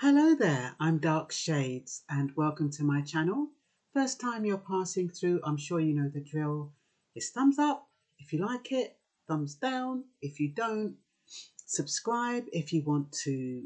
Hello there, I'm Dark Shades and welcome to my channel. First time you're passing through, I'm sure you know the drill. It's thumbs up if you like it, thumbs down if you don't, subscribe if you want to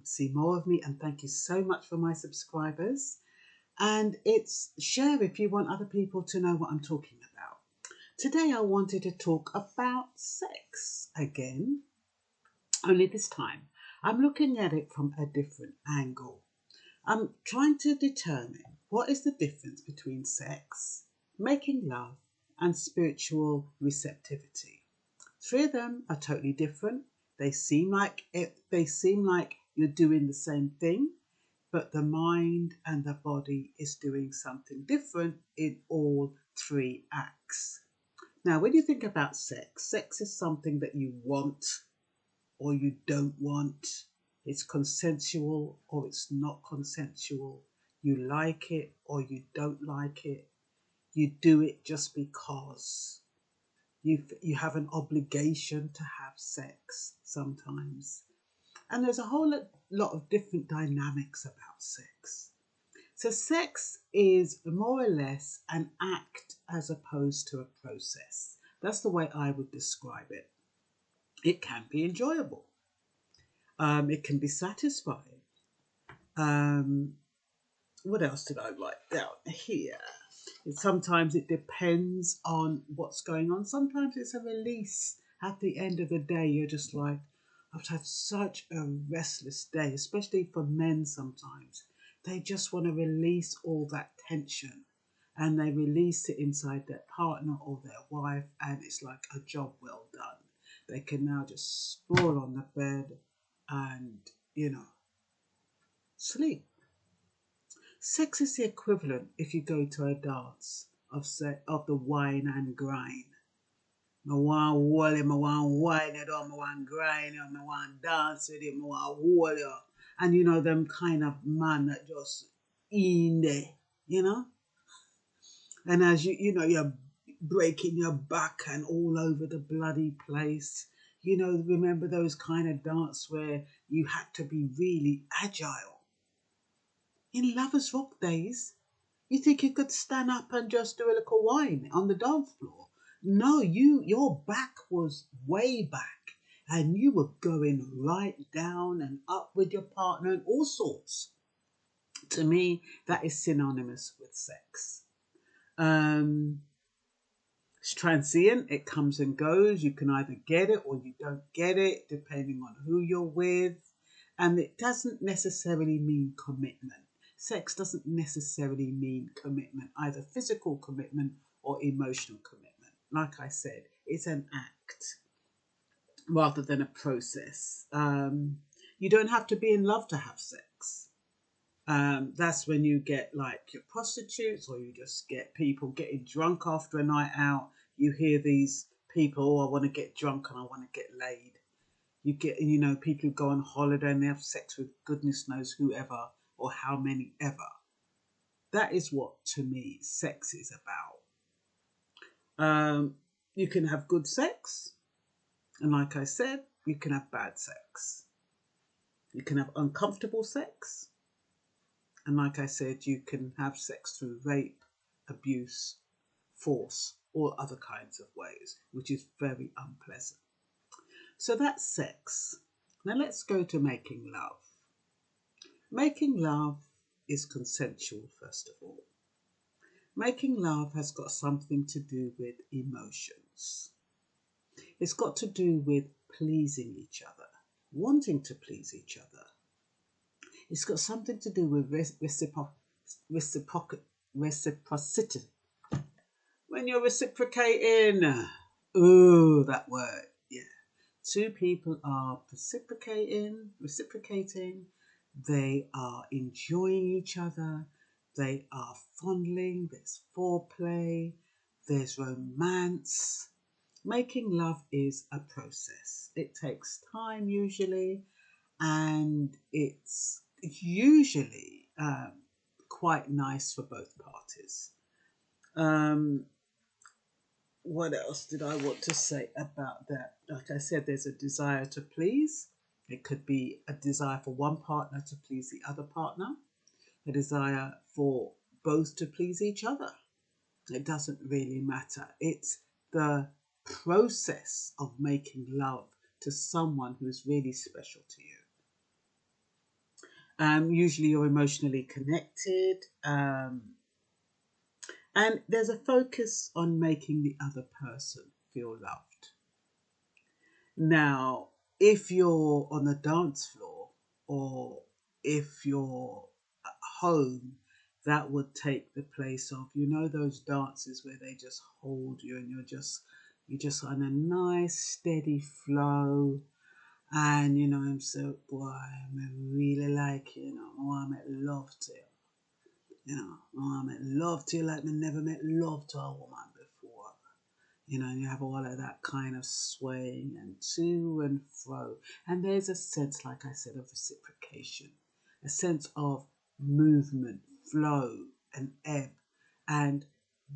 see more of me, and thank you so much for my subscribers. And it's share if you want other people to know what I'm talking about. Today I wanted to talk about sex again, only this time I'm looking at it from a different angle. I'm trying to determine what is the difference between sex, making love, and spiritual receptivity. Three of them are totally different. They seem like you're doing the same thing, but the mind and the body is doing something different in all three acts. Now, when you think about sex is something that you want or you don't want. It's consensual or it's not consensual. You like it or you don't like it. You do it just because. You have an obligation to have sex sometimes. And there's a whole lot of different dynamics about sex. So sex is more or less an act as opposed to a process. That's the way I would describe it. It can be enjoyable. It can be satisfying. Um, what else did I write down here? Sometimes it depends on what's going on. Sometimes it's a release. At the end of the day, you're just like, I've had such a restless day, especially for men sometimes. They just want to release all that tension and they release it inside their partner or their wife, and it's like a job well done. They can now just sprawl on the bed and, sleep. Sex is the equivalent if you go to a dance of the wine and grind. I want hold you, I want wine you down, I want grind you, I want dance with you, I want hold you. And them kind of man that just in there, you know? And as you're breaking your back and all over the bloody place. Remember those kind of dance where you had to be really agile. In Lovers Rock days, you think you could stand up and just do a little wine on the dance floor? No, your back was way back and you were going right down and up with your partner and all sorts. To me, that is synonymous with sex. It's transient, it comes and goes. You can either get it or you don't get it, depending on who you're with. And it doesn't necessarily mean commitment. Sex doesn't necessarily mean commitment, either physical commitment or emotional commitment. Like I said, it's an act rather than a process. You don't have to be in love to have sex. That's when you get like your prostitutes, or you just get people getting drunk after a night out. You hear these people, oh, I want to get drunk and I want to get laid. You get, people who go on holiday and they have sex with goodness knows whoever or how many ever. That is what, to me, sex is about. You can have good sex, and like I said, you can have bad sex. You can have uncomfortable sex, and like I said, you can have sex through rape, abuse, force, or other kinds of ways, which is very unpleasant. So that's sex. Now let's go to making love. Making love is consensual, first of all. Making love has got something to do with emotions. It's got to do with pleasing each other, wanting to please each other. It's got something to do with reciprocity. When you're reciprocating, ooh, that word, yeah. Two people are reciprocating, they are enjoying each other, they are fondling, there's foreplay, there's romance. Making love is a process. It takes time usually, and it's usually quite nice for both parties. What else did I want to say about that? Like I said, there's a desire to please. It could be a desire for one partner to please the other partner, a desire for both to please each other. It doesn't really matter. It's the process of making love to someone who's really special to you. Usually you're emotionally connected, and there's a focus on making the other person feel loved. Now, if you're on the dance floor or if you're at home, that would take the place of, those dances where they just hold you and you're just on a nice steady flow. And I'm so, boy, I really like you, I make love to I make love to you like I never met love to a woman before. And you have all of that kind of swaying and to and fro. And there's a sense, like I said, of reciprocation, a sense of movement, flow, and ebb. And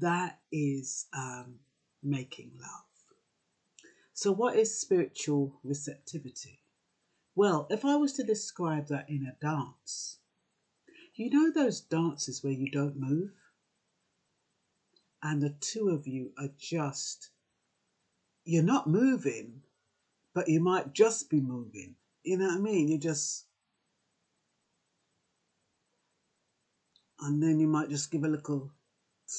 that is making love. So, what is spiritual receptivity? Well, if I was to describe that in a dance, those dances where you don't move and the two of you are you're not moving, but you might just be moving. You know what I mean? And then you might just give a little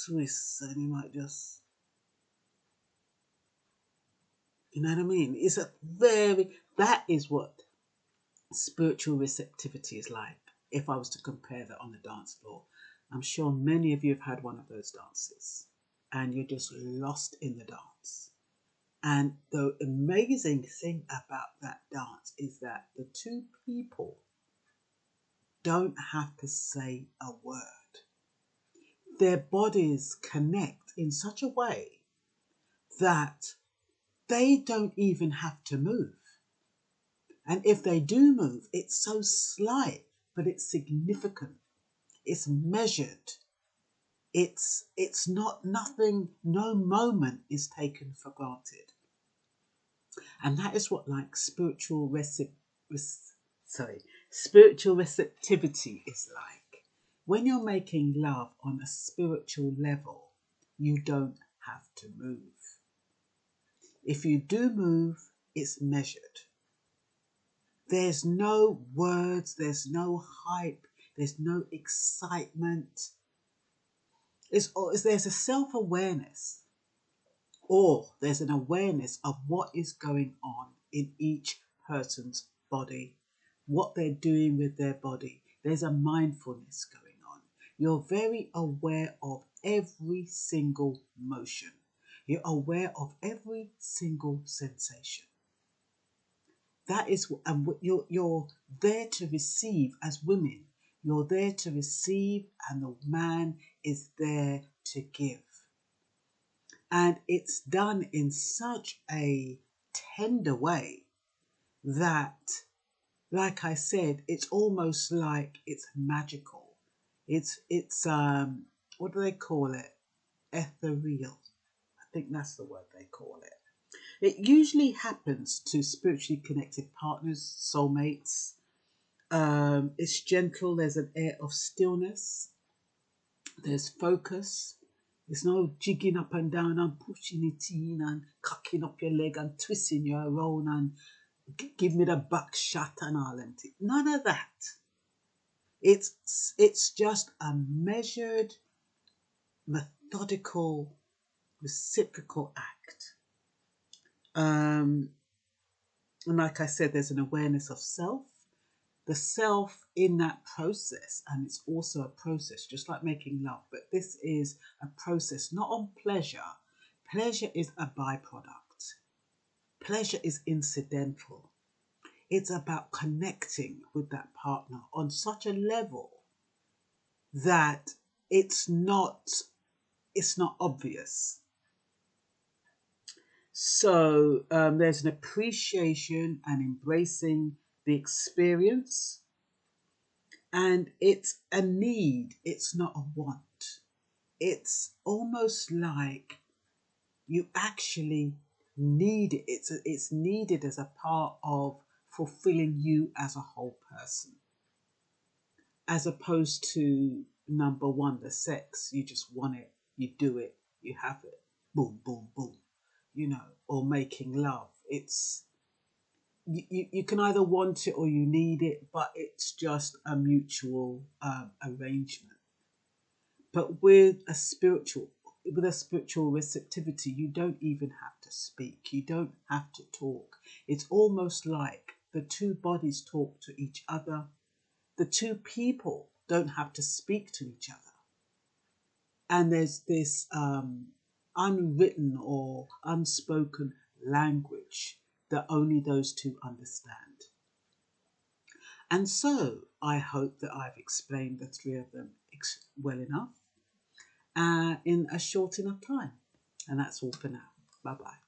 twist and you might just, you know what I mean? That is what spiritual receptivity is like. If I was to compare that on the dance floor, I'm sure many of you have had one of those dances and you're just lost in the dance. And the amazing thing about that dance is that the two people don't have to say a word. Their bodies connect in such a way that they don't even have to move. And if they do move, it's so slight, but it's significant. It's measured. It's not nothing, no moment is taken for granted. And that is what spiritual receptivity is like. When you're making love on a spiritual level, you don't have to move. If you do move, it's measured. There's no words, there's no hype, there's no excitement. There's a self-awareness, or there's an awareness of what is going on in each person's body, what they're doing with their body. There's a mindfulness going on. You're very aware of every single motion. You're aware of every single sensation. That is, and you're there to receive as women. You're there to receive, and the man is there to give. And it's done in such a tender way that, like I said, it's almost like it's magical. It's what do they call it? Ethereal. I think that's the word they call it. It usually happens to spiritually connected partners, soulmates. It's gentle. There's an air of stillness. There's focus. There's no jigging up and down and pushing it in and cocking up your leg and twisting you around and give me the back shot and all that. None of that. It's just a measured, methodical, reciprocal act. And like I said, there's an awareness of self. The self in that process, and it's also a process, just like making love, but this is a process not on pleasure. Pleasure is a byproduct. Pleasure is incidental. It's about connecting with that partner on such a level that it's not obvious. So there's an appreciation and embracing the experience. And it's a need, it's not a want. It's almost like you actually need it. It's needed as a part of fulfilling you as a whole person, as opposed to number one, the sex. You just want it, you do it, you have it, boom, boom, boom, or making love. It's you can either want it or you need it, but it's just a mutual arrangement. But with a spiritual receptivity, you don't even have to speak. You don't have to talk. It's almost like the two bodies talk to each other. The two people don't have to speak to each other. And there's this unwritten or unspoken language that only those two understand. And so I hope that I've explained the three of them well enough in a short enough time. And that's all for now. Bye-bye.